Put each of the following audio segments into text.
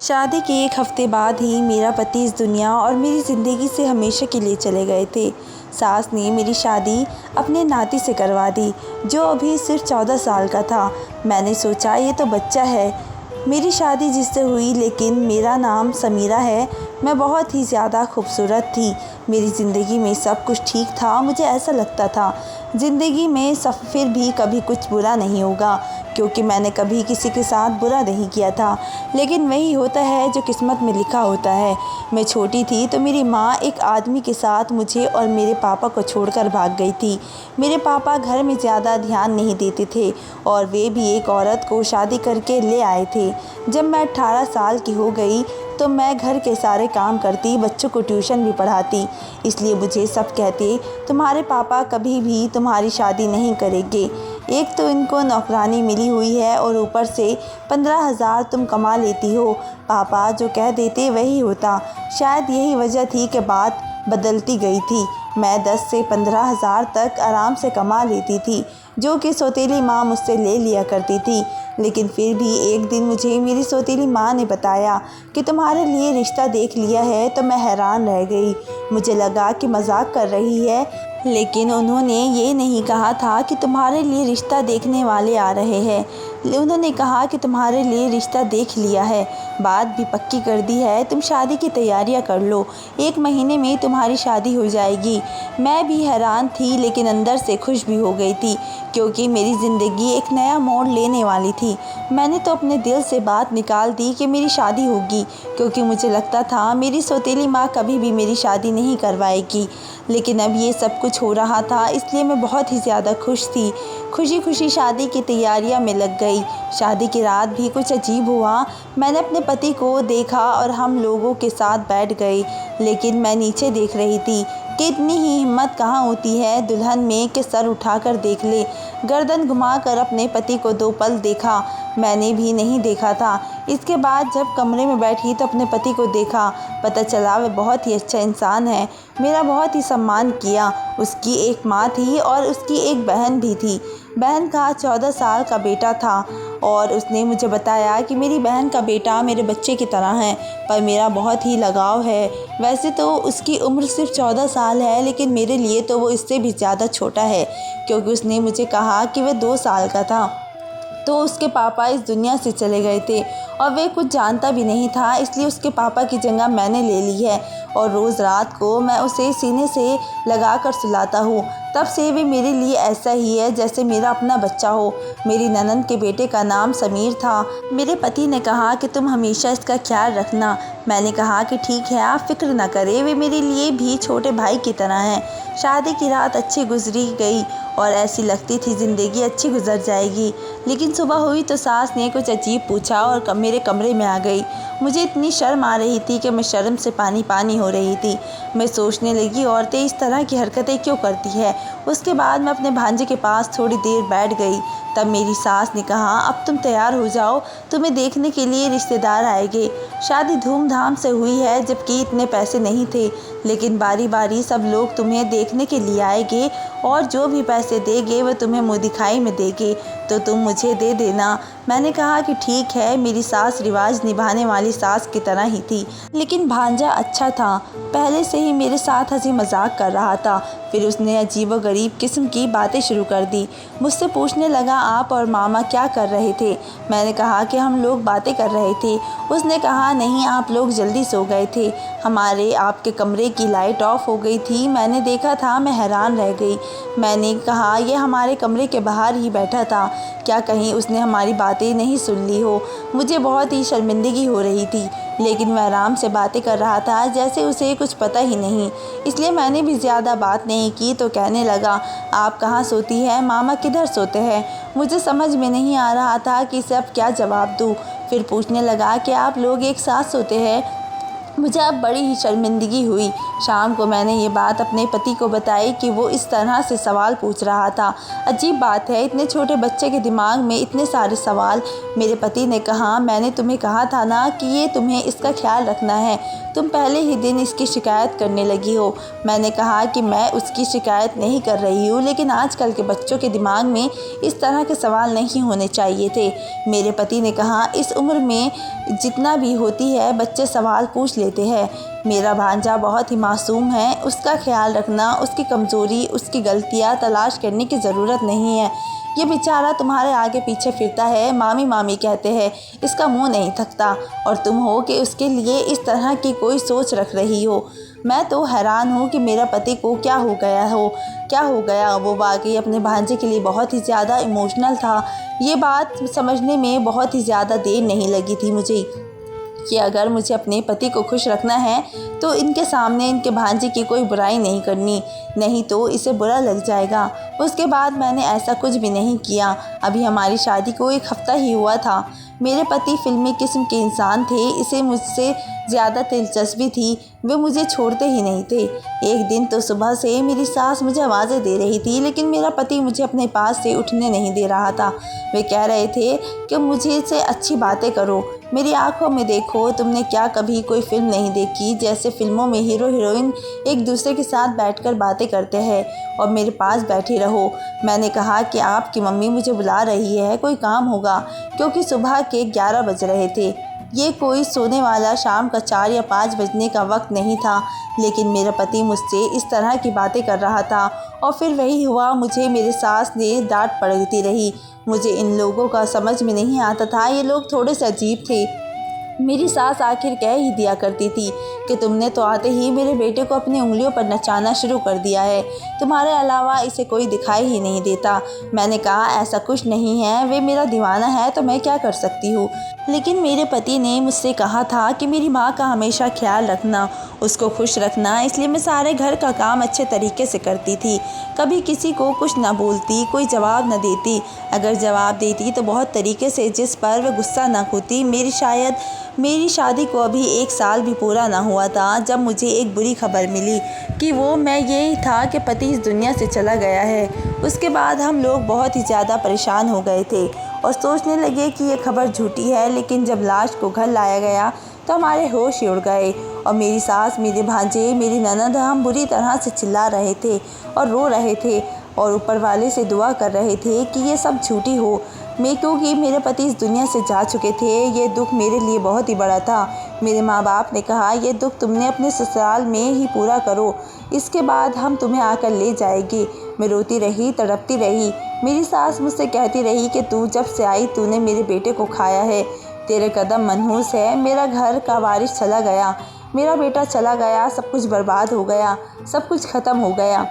शादी के एक हफ्ते बाद ही मेरा पति इस दुनिया और मेरी ज़िंदगी से हमेशा के लिए चले गए थे। सास ने मेरी शादी अपने नाती से करवा दी, जो अभी सिर्फ 14 साल का था। मैंने सोचा ये तो बच्चा है। मेरी शादी जिससे हुई, लेकिन मेरा नाम समीरा है। मैं बहुत ही ज़्यादा खूबसूरत थी। मेरी ज़िंदगी में सब कुछ ठीक था। मुझे ऐसा लगता था ज़िंदगी में सब फिर भी कभी कुछ बुरा नहीं होगा, क्योंकि मैंने कभी किसी के साथ बुरा नहीं किया था। लेकिन वही होता है जो किस्मत में लिखा होता है। मैं छोटी थी तो मेरी माँ एक आदमी के साथ मुझे और मेरे पापा को छोड़कर भाग गई थी। मेरे पापा घर में ज़्यादा ध्यान नहीं देते थे और वे भी एक औरत को शादी करके ले आए थे। जब मैं 18 साल की हो गई तो मैं घर के सारे काम करती, बच्चों को ट्यूशन भी पढ़ाती। इसलिए मुझे सब कहते, तुम्हारे पापा कभी भी तुम्हारी शादी नहीं करेंगे। एक तो इनको नौकरानी मिली हुई है और ऊपर से 15,000 तुम कमा लेती हो। पापा जो कह देते वही होता। शायद यही वजह थी कि बात बदलती गई थी। मैं 10 से 15,000 तक आराम से कमा लेती थी, जो कि सौतेली माँ मुझसे ले लिया करती थी। लेकिन फिर भी एक दिन मुझे मेरी सौतेली माँ ने बताया कि तुम्हारे लिए रिश्ता देख लिया है। तो मैं हैरान रह गई। मुझे लगा कि मजाक कर रही है, लेकिन उन्होंने ये नहीं कहा था कि तुम्हारे लिए रिश्ता देखने वाले आ रहे हैं। उन्होंने कहा कि तुम्हारे लिए रिश्ता देख लिया है, बात भी पक्की कर दी है। तुम शादी की तैयारियां कर लो, 1 महीने में तुम्हारी शादी हो जाएगी। मैं भी हैरान थी, लेकिन अंदर से खुश भी हो गई थी, क्योंकि मेरी ज़िंदगी एक नया मोड़ लेने वाली थी। मैंने तो अपने दिल से बात निकाल दी कि मेरी शादी होगी, क्योंकि मुझे लगता था मेरी सौतेली माँ कभी भी मेरी शादी नहीं करवाएगी। लेकिन अब ये सब कुछ हो रहा था, इसलिए मैं बहुत ही ज़्यादा खुश थी। खुशी खुशी शादी की तैयारियां में लग गई। शादी की रात भी कुछ अजीब हुआ। मैंने अपने पति को देखा और हम लोगों के साथ बैठ गए, लेकिन मैं नीचे देख रही थी कि इतनी ही हिम्मत कहाँ होती है दुल्हन में कि सर उठाकर देख ले। गर्दन घुमाकर अपने पति को 2 पल देखा, मैंने भी नहीं देखा था। इसके बाद जब कमरे में बैठी तो अपने पति को देखा। पता चला वह बहुत ही अच्छा इंसान है। मेरा बहुत ही सम्मान किया। उसकी एक माँ थी और उसकी एक बहन भी थी। बहन का 14 साल का बेटा था और उसने मुझे बताया कि मेरी बहन का बेटा मेरे बच्चे की तरह है, पर मेरा बहुत ही लगाव है। वैसे तो उसकी उम्र सिर्फ 14 साल है, लेकिन मेरे लिए तो वो इससे भी ज़्यादा छोटा है, क्योंकि उसने मुझे कहा कि वह 2 साल का था तो उसके पापा इस दुनिया से चले गए थे और वे कुछ जानता भी नहीं था। इसलिए उसके पापा की जगह मैंने ले ली है और रोज़ रात को मैं उसे सीने से लगाकर सुलाता हूँ। तब से वे मेरे लिए ऐसा ही है जैसे मेरा अपना बच्चा हो। मेरी ननंद के बेटे का नाम समीर था। मेरे पति ने कहा कि तुम हमेशा इसका ख्याल रखना। मैंने कहा कि ठीक है, आप फिक्र ना करें, वे मेरे लिए भी छोटे भाई की तरह हैं। शादी की रात अच्छी गुजरी गई और ऐसी लगती थी ज़िंदगी अच्छी गुजर जाएगी। लेकिन सुबह हुई तो सास ने कुछ अजीब पूछा और मेरे कमरे में आ गई। मुझे इतनी शर्म आ रही थी कि मैं शर्म से पानी पानी हो रही थी। मैं सोचने लगी, औरतें इस तरह की हरकतें क्यों करती है। उसके बाद मैं अपने भांजे के पास थोड़ी देर बैठ गई। तब मेरी सास ने कहा, अब तुम तैयार हो जाओ, तुम्हें देखने के लिए रिश्तेदार आएंगे। शादी धूमधाम से हुई है, जबकि इतने पैसे नहीं थे, लेकिन बारी बारी सब लोग तुम्हें देखने के लिए आएंगे और जो भी पैसे देंगे वह तुम्हें मुँह दिखाई में देंगे, तो तुम मुझे दे देना। मैंने कहा कि ठीक है। मेरी सास रिवाज निभाने वाली सास की तरह ही थी, लेकिन भांजा अच्छा था। पहले से ही मेरे साथ हंसी मजाक कर रहा था। फिर उसने अजीबोगरीब किस्म की बातें शुरू कर दी। मुझसे पूछने लगा, आप और मामा क्या कर रहे थे। मैंने कहा कि हम लोग बातें कर रहे थे। उसने कहा, नहीं, आप लोग जल्दी सो गए थे, हमारे आपके कमरे की लाइट ऑफ हो गई थी, मैंने देखा था। मैं हैरान रह गई। मैंने कहा, यह हमारे कमरे के बाहर ही बैठा था, क्या कहीं उसने हमारी बातें नहीं सुन ली हो। मुझे बहुत ही शर्मिंदगी हो रही थी, लेकिन वह आराम से बातें कर रहा था जैसे उसे कुछ पता ही नहीं। इसलिए मैंने भी ज़्यादा बात नहीं की। तो कहने लगा, आप कहाँ सोती हैं, मामा किधर सोते हैं। मुझे समझ में नहीं आ रहा था कि सब क्या जवाब दूँ। फिर पूछने लगा कि आप लोग एक साथ सोते हैं। मुझे अब बड़ी ही शर्मिंदगी हुई। शाम को मैंने ये बात अपने पति को बताई कि वो इस तरह से सवाल पूछ रहा था। अजीब बात है, इतने छोटे बच्चे के दिमाग में इतने सारे सवाल। मेरे पति ने कहा, मैंने तुम्हें कहा था ना कि ये तुम्हें इसका ख्याल रखना है, तुम पहले ही दिन इसकी शिकायत करने लगी हो। मैंने कहा कि मैं उसकी शिकायत नहीं कर रही हूँ, लेकिन आजकल के बच्चों के दिमाग में इस तरह के सवाल नहीं होने चाहिए थे। मेरे पति ने कहा, इस उम्र में जितना भी होती है बच्चे सवाल पूछ लेते हैं। मेरा भांजा बहुत ही मासूम है, उसका ख्याल रखना, उसकी कमज़ोरी, उसकी गलतियाँ तलाश करने की ज़रूरत नहीं है। ये बेचारा तुम्हारे आगे पीछे फिरता है, मामी मामी कहते हैं, इसका मुंह नहीं थकता, और तुम हो कि उसके लिए इस तरह की कोई सोच रख रही हो। मैं तो हैरान हूँ कि मेरा पति को क्या हो गया। वो वाकई अपने भांजे के लिए बहुत ही ज़्यादा इमोशनल था। ये बात समझने में बहुत ही ज़्यादा देर नहीं लगी थी मुझे कि अगर मुझे अपने पति को खुश रखना है तो इनके सामने इनके भांजे की कोई बुराई नहीं करनी, नहीं तो इसे बुरा लग जाएगा। उसके बाद मैंने ऐसा कुछ भी नहीं किया। अभी हमारी शादी को 1 हफ्ता ही हुआ था। मेरे पति फिल्मी किस्म के इंसान थे, इसे मुझसे ज़्यादा दिलचस्पी थी, वे मुझे छोड़ते ही नहीं थे। एक दिन तो सुबह से मेरी सास मुझे आवाज़ें दे रही थी, लेकिन मेरा पति मुझे अपने पास से उठने नहीं दे रहा था। वे कह रहे थे कि मुझे से अच्छी बातें करो, मेरी आंखों में देखो, तुमने क्या कभी कोई फिल्म नहीं देखी जैसे फिल्मों में हीरो हीरोइन एक दूसरे के साथ बैठकर बातें करते हैं और मेरे पास बैठे रहो। मैंने कहा कि आपकी मम्मी मुझे बुला रही है, कोई काम होगा, क्योंकि सुबह के 11 बज रहे थे। ये कोई सोने वाला शाम का 4 या 5 बजने का वक्त नहीं था, लेकिन मेरा पति मुझसे इस तरह की बातें कर रहा था। और फिर वही हुआ, मुझे मेरी सास ने डांट पड़ती रही। मुझे इन लोगों का समझ में नहीं आता था, ये लोग थोड़े से अजीब थे। मेरी सास आखिर कह ही दिया करती थी कि तुमने तो आते ही मेरे बेटे को अपनी उंगलियों पर नचाना शुरू कर दिया है, तुम्हारे अलावा इसे कोई दिखाई ही नहीं देता। मैंने कहा, ऐसा कुछ नहीं है, वे मेरा दीवाना है तो मैं क्या कर सकती हूँ। लेकिन मेरे पति ने मुझसे कहा था कि मेरी माँ का हमेशा ख्याल रखना, उसको खुश रखना, इसलिए मैं सारे घर का काम अच्छे तरीके से करती थी। कभी किसी को कुछ ना बोलती, कोई जवाब न देती, अगर जवाब देती तो बहुत तरीके से जिस पर वह गुस्सा ना होती। मेरी शादी को अभी 1 साल भी पूरा ना हुआ था जब मुझे एक बुरी खबर मिली कि यही था कि पति इस दुनिया से चला गया है। उसके बाद हम लोग बहुत ही ज़्यादा परेशान हो गए थे और सोचने लगे कि ये खबर झूठी है, लेकिन जब लाश को घर लाया गया तो हमारे होश ही उड़ गए और मेरी सास, मेरे भांजे, मेरी ननद, हम बुरी तरह से चिल्ला रहे थे और रो रहे थे और ऊपर वाले से दुआ कर रहे थे कि ये सब झूठी हो। क्योंकि मेरे पति इस दुनिया से जा चुके थे, ये दुख मेरे लिए बहुत ही बड़ा था। मेरे माँ बाप ने कहा, ये दुख तुमने अपने ससुराल में ही पूरा करो, इसके बाद हम तुम्हें आकर ले जाएंगे। मैं रोती रही, तड़पती रही। मेरी सास मुझसे कहती रही कि तू जब से आई तूने मेरे बेटे को खाया है, तेरे कदम मनहूस है। मेरा घर का वारिस चला गया, मेरा बेटा चला गया, सब कुछ बर्बाद हो गया, सब कुछ ख़त्म हो गया।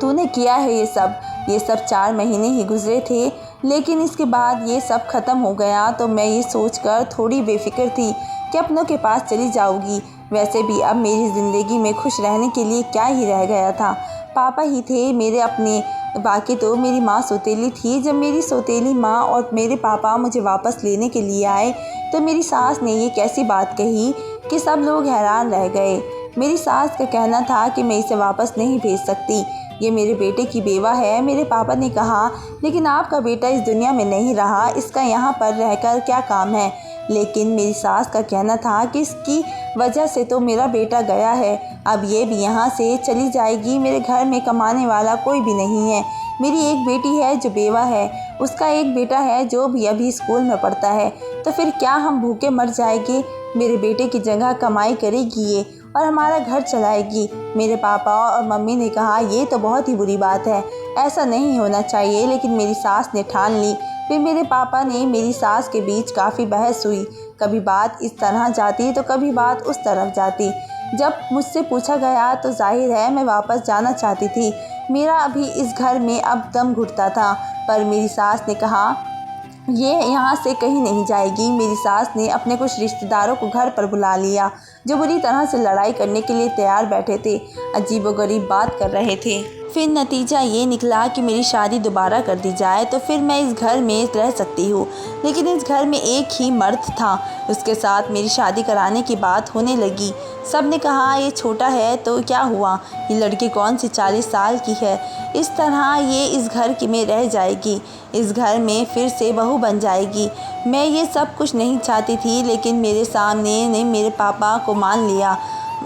तूने किया है ये सब 4 महीने ही गुजरे थे, लेकिन इसके बाद ये सब ख़त्म हो गया तो मैं ये सोचकर थोड़ी बेफिक्र थी कि अपनों के पास चली जाऊंगी। वैसे भी अब मेरी ज़िंदगी में खुश रहने के लिए क्या ही रह गया था। पापा ही थे मेरे अपने, बाकी तो मेरी माँ सौतेली थी। जब मेरी सौतेली माँ और मेरे पापा मुझे वापस लेने के लिए आए तो मेरी सास ने ये कैसी बात कही कि सब लोग हैरान रह गए। मेरी सास का कहना था कि मैं इसे वापस नहीं भेज सकती, ये मेरे बेटे की बेवा है। मेरे पापा ने कहा, लेकिन आपका बेटा इस दुनिया में नहीं रहा, इसका यहाँ पर रहकर क्या काम है। लेकिन मेरी सास का कहना था कि इसकी वजह से तो मेरा बेटा गया है, अब ये भी यहाँ से चली जाएगी। मेरे घर में कमाने वाला कोई भी नहीं है। मेरी एक बेटी है जो बेवा है, उसका एक बेटा है जो भी अभी स्कूल में पढ़ता है। तो फिर क्या हम भूखे मर जाएंगे? मेरे बेटे की जगह कमाई करेगी ये और हमारा घर चलाएगी। मेरे पापा और मम्मी ने कहा, ये तो बहुत ही बुरी बात है, ऐसा नहीं होना चाहिए, लेकिन मेरी सास ने ठान ली। फिर मेरे पापा ने मेरी सास के बीच काफ़ी बहस हुई, कभी बात इस तरह जाती तो कभी बात उस तरफ जाती। जब मुझसे पूछा गया तो जाहिर है मैं वापस जाना चाहती थी। मेरा अभी इस घर में अब दम घुटता था, पर मेरी सास ने कहा ये यहाँ से कहीं नहीं जाएगी। मेरी सास ने अपने कुछ रिश्तेदारों को घर पर बुला लिया जो बुरी तरह से लड़ाई करने के लिए तैयार बैठे थे, अजीबोगरीब बात कर रहे थे। फिर नतीजा ये निकला कि मेरी शादी दोबारा कर दी जाए तो फिर मैं इस घर में रह सकती हूँ। लेकिन इस घर में एक ही मर्द था, उसके साथ मेरी शादी कराने की बात होने लगी। सब ने कहा ये छोटा है तो क्या हुआ, ये लड़की कौन सी 40 साल की है, इस तरह ये इस घर में रह जाएगी, इस घर में फिर से बहू बन जाएगी। मैं ये सब कुछ नहीं चाहती थी, लेकिन मेरे सामने ने मेरे पापा को मान लिया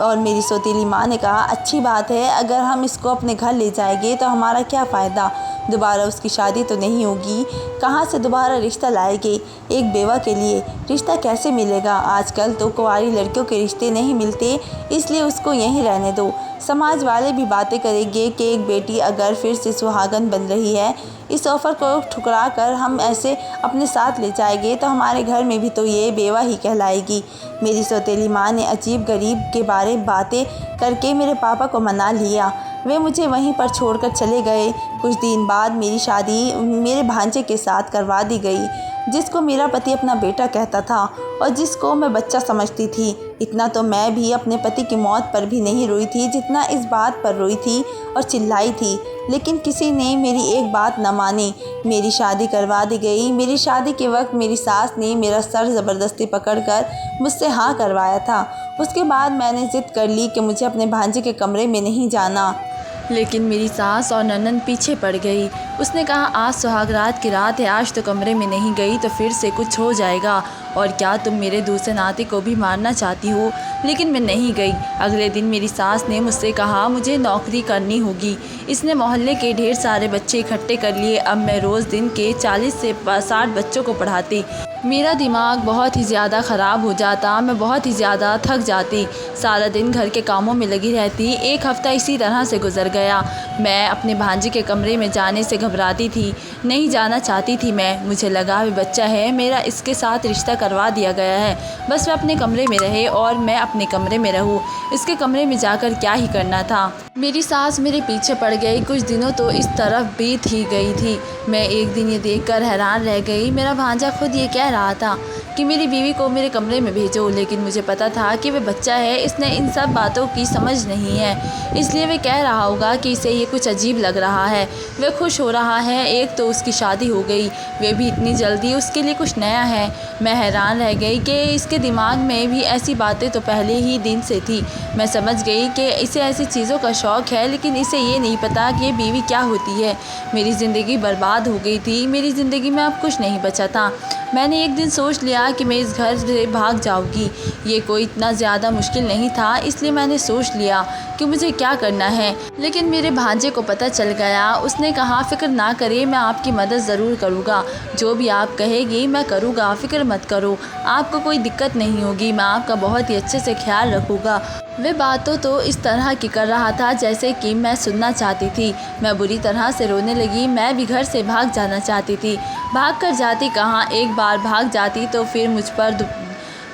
और मेरी सौतेली माँ ने कहा अच्छी बात है, अगर हम इसको अपने घर ले जाएंगे तो हमारा क्या फ़ायदा, दोबारा उसकी शादी तो नहीं होगी, कहाँ से दोबारा रिश्ता लाएंगे, एक बेवा के लिए रिश्ता कैसे मिलेगा, आजकल तो कुंवारी लड़कियों के रिश्ते नहीं मिलते, इसलिए उसको यहीं रहने दो। समाज वाले भी बातें करेंगे कि एक बेटी अगर फिर से सुहागन बन रही है, इस ऑफ़र को ठुकरा कर हम ऐसे अपने साथ ले जाएंगे तो हमारे घर में भी तो ये बेवा ही कहलाएगी। मेरी सौतेली माँ ने अजीब गरीब के बारे बातें करके मेरे पापा को मना लिया। वे मुझे वहीं पर छोड़कर चले गए। कुछ दिन बाद मेरी शादी मेरे भांजे के साथ करवा दी गई, जिसको मेरा पति अपना बेटा कहता था और जिसको मैं बच्चा समझती थी। इतना तो मैं भी अपने पति की मौत पर भी नहीं रोई थी जितना इस बात पर रोई थी और चिल्लाई थी, लेकिन किसी ने मेरी एक बात न मानी। मेरी शादी करवा दी गई। मेरी शादी के वक्त मेरी सास ने मेरा सर ज़बरदस्ती पकड़कर मुझसे हाँ करवाया था। उसके बाद मैंने ज़िद कर ली कि मुझे अपने भांजे के कमरे में नहीं जाना, लेकिन मेरी सास और ननद पीछे पड़ गई। उसने कहा आज सुहागरात की रात है, आज तो कमरे में नहीं गई तो फिर से कुछ हो जाएगा, और क्या तुम मेरे दूसरे नाते को भी मारना चाहती हो। लेकिन मैं नहीं गई। अगले दिन मेरी सास ने मुझसे कहा मुझे नौकरी करनी होगी। इसने मोहल्ले के ढेर सारे बच्चे इकट्ठे कर लिए। अब मैं रोज़ दिन के 40 से 60 बच्चों को पढ़ाती। मेरा दिमाग बहुत ही ज़्यादा ख़राब हो जाता, मैं बहुत ही ज़्यादा थक जाती, सारा दिन घर के कामों में लगी रहती। एक हफ़्ता इसी तरह से गुजर गया। मैं अपने भांजे के कमरे में जाने से घबराती थी, नहीं जाना चाहती थी मैं। मुझे लगा वे बच्चा है मेरा, इसके साथ रिश्ता करवा दिया गया है, बस वह अपने कमरे में रहे और मैं अपने कमरे में रहूं। इसके कमरे में जाकर क्या ही करना था। मेरी सास मेरे पीछे पड़ गई। कुछ दिनों तो इस तरफ बीत ही गई थी। मैं एक दिन ये देखकर हैरान रह गई। मेरा भांजा खुद ये कह रहा था कि मेरी बीवी को मेरे कमरे में भेजो, लेकिन मुझे पता था कि वह बच्चा है, इसने इन सब बातों की समझ नहीं है, इसलिए वह कह रहा होगा कि इसे ये कुछ अजीब लग रहा है। वह खुश हो रहा है, एक तो उसकी शादी हो गई, वे भी इतनी जल्दी, उसके लिए कुछ नया है। मैं हैरान रह गई कि इसके दिमाग में भी ऐसी बातें तो पहले ही दिन से थी। मैं समझ गई कि इसे ऐसी चीज़ों का शौक़ है, लेकिन इसे ये नहीं पता कि ये बीवी क्या होती है। मेरी ज़िंदगी बर्बाद हो गई थी, मेरी ज़िंदगी में अब कुछ नहीं बचा था। मैंने एक दिन सोच लिया कि मैं इस घर से भाग जाऊंगी। ये कोई इतना ज़्यादा मुश्किल नहीं था, इसलिए मैंने सोच लिया कि मुझे क्या करना है। लेकिन मेरे भांजे को पता चल गया। उसने कहा फ़िक्र ना करिए, मैं आपकी मदद ज़रूर करूँगा, जो भी आप कहेगी मैं करूँगा, फ़िक्र मत करो, आपको कोई दिक्कत नहीं होगी, मैं आपका बहुत ही अच्छे से ख्याल रखूँगा। वे बातों तो इस तरह की कर रहा था जैसे कि मैं सुनना चाहती थी। मैं बुरी तरह से रोने लगी। मैं भी घर से भाग जाना चाहती थी। भाग कर जाती कहाँ, एक बार भाग जाती तो फिर मुझ पर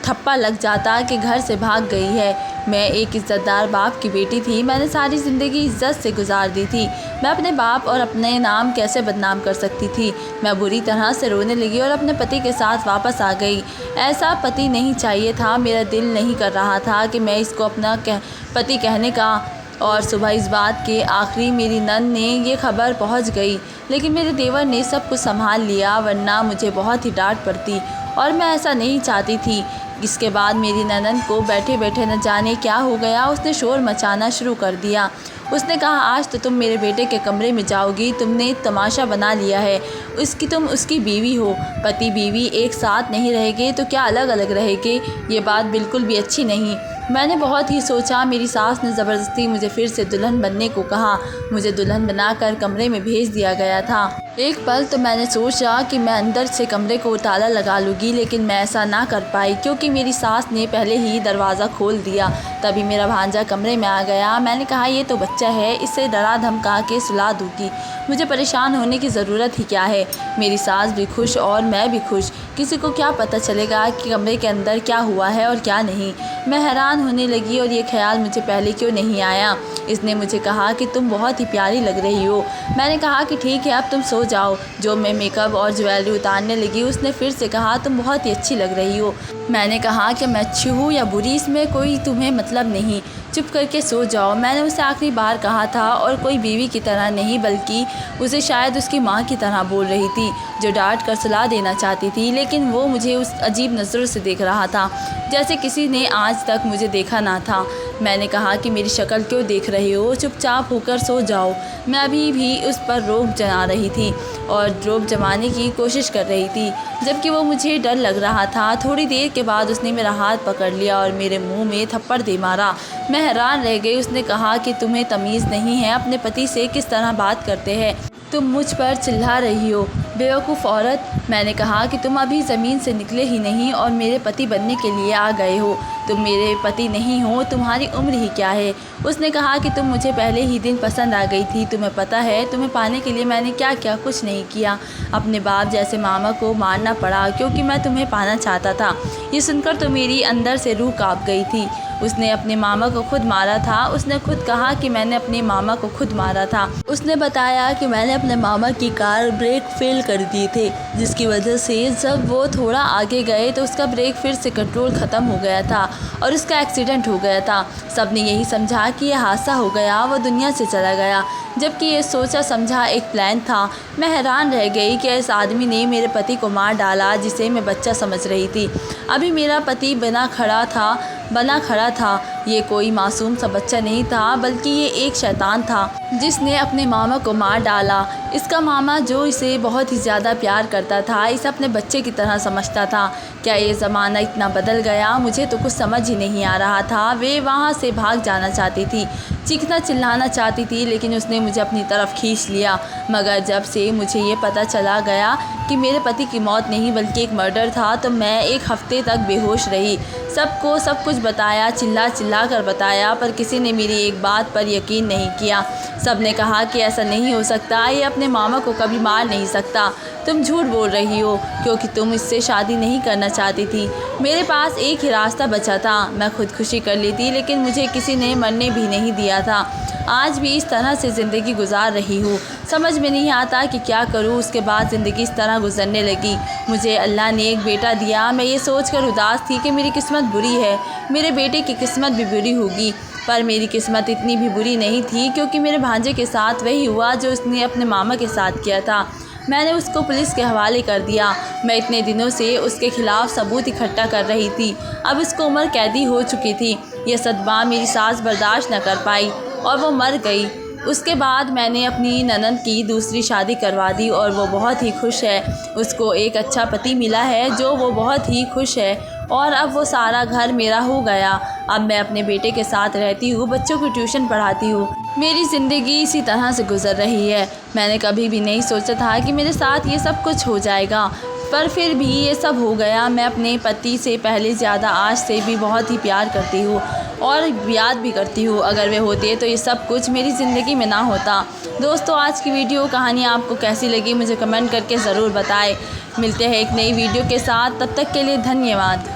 ठप्पा लग जाता कि घर से भाग गई है। मैं एक इज़्ज़तदार बाप की बेटी थी, मैंने सारी ज़िंदगी इज़्ज़त से गुजार दी थी। मैं अपने बाप और अपने नाम कैसे बदनाम कर सकती थी। मैं बुरी तरह से रोने लगी और अपने पति के साथ वापस आ गई। ऐसा पति नहीं चाहिए था। मेरा दिल नहीं कर रहा था कि मैं इसको अपना पति कहने का। और सुबह इस बात के आखिरी मेरी नंद ने ये खबर पहुंच गई, लेकिन मेरे देवर ने सब कुछ संभाल लिया, वरना मुझे बहुत ही डांट पड़ती और मैं ऐसा नहीं चाहती थी। इसके बाद मेरी ननद को बैठे बैठे न जाने क्या हो गया, उसने शोर मचाना शुरू कर दिया। उसने कहा आज तो तुम मेरे बेटे के कमरे में जाओगी, तुमने तमाशा बना लिया है। तुम उसकी बीवी हो, पति बीवी एक साथ नहीं रहेंगे तो क्या अलग अलग रहेंगे, ये बात बिल्कुल भी अच्छी नहीं। मैंने बहुत ही सोचा। मेरी सास ने ज़बरदस्ती मुझे फिर से दुल्हन बनने को कहा। मुझे दुल्हन बनाकर कमरे में भेज दिया गया था। एक पल तो मैंने सोचा कि मैं अंदर से कमरे को ताला लगा लूँगी, लेकिन मैं ऐसा ना कर पाई क्योंकि मेरी सास ने पहले ही दरवाज़ा खोल दिया। तभी मेरा भांजा कमरे में आ गया। मैंने कहा ये तो बच्चा है, इसे डरा धमका के सुला दूँगी, मुझे परेशान होने की ज़रूरत ही क्या है। मेरी सास भी खुश और मैं भी खुश। किसी को क्या पता चलेगा कि कमरे के अंदर क्या हुआ है और क्या नहीं। मैं हैरान होने लगी और ये ख्याल मुझे पहले क्यों नहीं आया। इसने मुझे कहा कि तुम बहुत ही प्यारी लग रही हो। मैंने कहा कि ठीक है अब तुम सो जाओ। जो मैं मेकअप और ज्वेलरी उतारने लगी उसने फिर से कहा तुम बहुत ही अच्छी लग रही हो। मैंने कहा कि मैं अच्छी हूँ या बुरी, इसमें कोई तुम्हें मतलब नहीं, चुप करके सो जाओ, मैंने उसे आखिरी बार कहा था। और कोई बीवी की तरह नहीं बल्कि उसे शायद उसकी माँ की तरह बोल रही थी, जो डांट कर सलाह देना चाहती थी, लेकिन वो मुझे उस अजीब नज़रों से देख रहा था जैसे किसी ने आज तक मुझे देखा ना था। मैंने कहा कि मेरी शक्ल क्यों देख रही हो, चुपचाप होकर सो जाओ। मैं अभी भी उस पर रोब जमा रही थी और रोब जमाने की कोशिश कर रही थी, जबकि वो मुझे डर लग रहा था। थोड़ी देर के बाद उसने मेरा हाथ पकड़ लिया और मेरे मुंह में थप्पड़ दे मारा। मैं हैरान रह गई। उसने कहा कि तुम्हें तमीज़ नहीं है, अपने पति से किस तरह बात करते हैं, तुम मुझ पर चिल्ला रही हो, बेवकूफ़ औरत। मैंने कहा कि तुम अभी ज़मीन से निकले ही नहीं और मेरे पति बनने के लिए आ गए हो। तुम मेरे पति नहीं हो, तुम्हारी उम्र ही क्या है। उसने कहा कि तुम मुझे पहले ही दिन पसंद आ गई थी। तुम्हें पता है तुम्हें पाने के लिए मैंने क्या किया? कुछ नहीं किया। अपने बाप जैसे मामा को मारना पड़ा क्योंकि मैं तुम्हें पाना चाहता था। ये सुनकर तो मेरी अंदर से रूह कांप गई थी। उसने अपने मामा को खुद मारा था। उसने खुद कहा कि मैंने अपने मामा को खुद मारा था। उसने बताया कि मैंने अपने मामा की कार ब्रेक फेल कर दिए थे, जिसकी वजह से जब वो थोड़ा आगे गए तो उसका ब्रेक फिर से कंट्रोल ख़त्म हो गया था और उसका एक्सीडेंट हो गया था। सब ने यही समझा कि यह हादसा हो गया, वो दुनिया से चला गया, जबकि ये सोचा समझा एक प्लान था। मैं हैरान रह गई कि इस आदमी ने मेरे पति को मार डाला जिसे मैं बच्चा समझ रही थी। अभी मेरा पति बना खड़ा था। ये कोई मासूम सा बच्चा नहीं था, बल्कि ये एक शैतान था जिसने अपने मामा को मार डाला। इसका मामा जो इसे बहुत ही ज़्यादा प्यार करता था, इसे अपने बच्चे की तरह समझता था। क्या ये ज़माना इतना बदल गया? मुझे तो कुछ समझ ही नहीं आ रहा था। वे वहाँ से भाग जाना चाहती थी, चीखना चिल्लाना चाहती थी, लेकिन उसने मुझे अपनी तरफ खींच लिया। मगर जब से मुझे ये पता चला गया कि मेरे पति की मौत नहीं बल्कि एक मर्डर था, तो मैं एक हफ्ते तक बेहोश रही। सबको सब कुछ बताया, चिल्ला कर बताया, पर किसी ने मेरी एक बात पर यकीन नहीं किया। सब ने कहा कि ऐसा नहीं हो सकता, ये अपने मामा को कभी मार नहीं सकता। तुम झूठ बोल रही हो क्योंकि तुम इससे शादी नहीं करना चाहती थी। मेरे पास एक ही रास्ता बचा था, मैं खुदकुशी कर ली थी, लेकिन मुझे किसी ने मरने भी नहीं दिया था। आज भी इस तरह से ज़िंदगी गुजार रही हूँ। समझ में नहीं आता कि क्या करूँ। उसके बाद ज़िंदगी इस तरह गुजरने लगी। मुझे अल्लाह ने एक बेटा दिया। मैं ये सोचकर उदास थी कि मेरी किस्मत बुरी है, मेरे बेटे की किस्मत भी बुरी होगी। पर मेरी किस्मत इतनी भी बुरी नहीं थी, क्योंकि मेरे भांजे के साथ वही हुआ जो उसने अपने मामा के साथ किया था। मैंने उसको पुलिस के हवाले कर दिया। मैं इतने दिनों से उसके खिलाफ सबूत इकट्ठा कर रही थी। अब उसको उम्र कैदी हो चुकी थी। यह सदमा मेरी सास बर्दाश्त न कर पाई और वो मर गई। उसके बाद मैंने अपनी ननद की दूसरी शादी करवा दी और वो बहुत ही खुश है। उसको एक अच्छा पति मिला है जो वो बहुत ही खुश है और अब वो सारा घर मेरा हो गया। अब मैं अपने बेटे के साथ रहती हूँ, बच्चों की ट्यूशन पढ़ाती हूँ। मेरी ज़िंदगी इसी तरह से गुजर रही है। मैंने कभी भी नहीं सोचा था कि मेरे साथ ये सब कुछ हो जाएगा, पर फिर भी ये सब हो गया। मैं अपने पति से पहले ज़्यादा आज से भी बहुत ही प्यार करती हूँ और याद भी करती हूँ। अगर वे होते तो ये सब कुछ मेरी ज़िंदगी में ना होता। दोस्तों, आज की वीडियो कहानी आपको कैसी लगी मुझे कमेंट करके ज़रूर बताएं। मिलते हैं एक नई वीडियो के साथ, तब तक के लिए धन्यवाद।